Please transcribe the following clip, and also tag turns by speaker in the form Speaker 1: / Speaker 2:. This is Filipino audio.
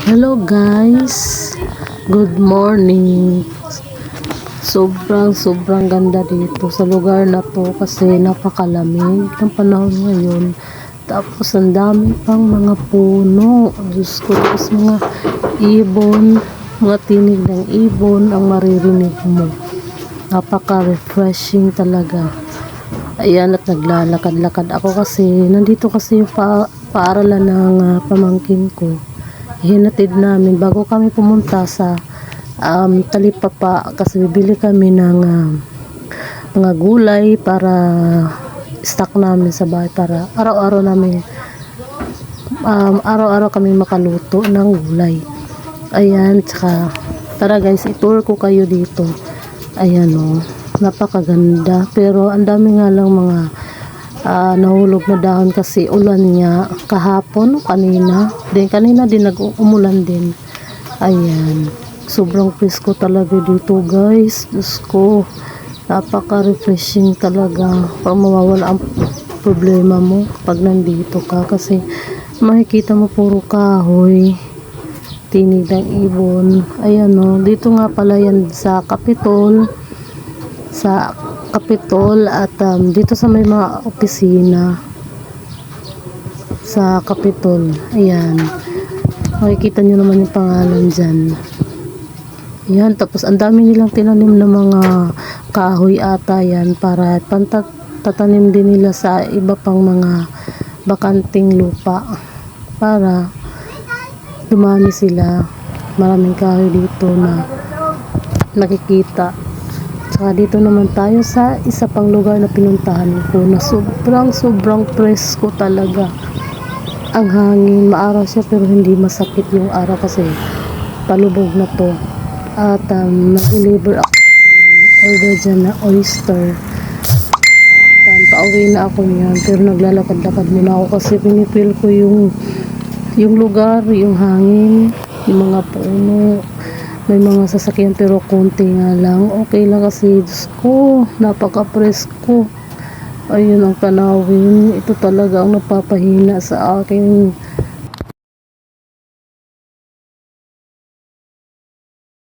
Speaker 1: Hello guys, good morning. Sobrang ganda dito sa lugar na to kasi napakalamig ng panahon ngayon. Tapos ang dami pang mga puno. Diyos ko, tapos mga ibon, mga tinig ng ibon ang maririnig mo. Napaka-refreshing talaga. Ayan, at naglalakad-lakad ako kasi nandito kasi yung paaralan ng pamangkin ko. Hinatid namin bago kami pumunta sa Talipapa kasi bibili kami ng mga gulay para stock namin sa bahay para araw-araw kami makaluto ng gulay. Ayan, tsaka tara guys, itour ko kayo dito. Ayan o, napakaganda pero ang dami nga lang mga nahulog na dahon kasi ulan niya kahapon o kanina din nag-umulan din. Ayan, sobrang presko talaga dito guys. Diyos ko, napaka refreshing talaga para mawawala ang problema mo pag nandito ka kasi makikita mo puro kahoy, tinig ng ibon. Ayan o, dito nga pala yan sa Kapitol at dito sa may mga opisina sa Kapitol. Ayan, makikita nyo naman yung pangalan dyan. Ayan, tapos ang dami nilang tinanim na mga kahoy ata yan para tatanim din nila sa iba pang mga bakanting lupa para dumami sila. Maraming kahoy dito na nakikita. Saka dito naman tayo sa isa pang lugar na pinuntahan ko na sobrang presko talaga. Ang hangin, maaraw siya pero hindi masakit yung araw kasi palubog na to. At nag-deliver ako ng order dyan na oyster. Pauwi na ako niyan pero naglalakad-lakad muna ako kasi pinipil ko yung lugar, yung hangin, yung mga puno. May mga sasakyan pero konti nga lang. Okay lang kasi Diyos ko, napaka-presko. Ayun ang tanawin. Ito talaga ang napapahina sa akin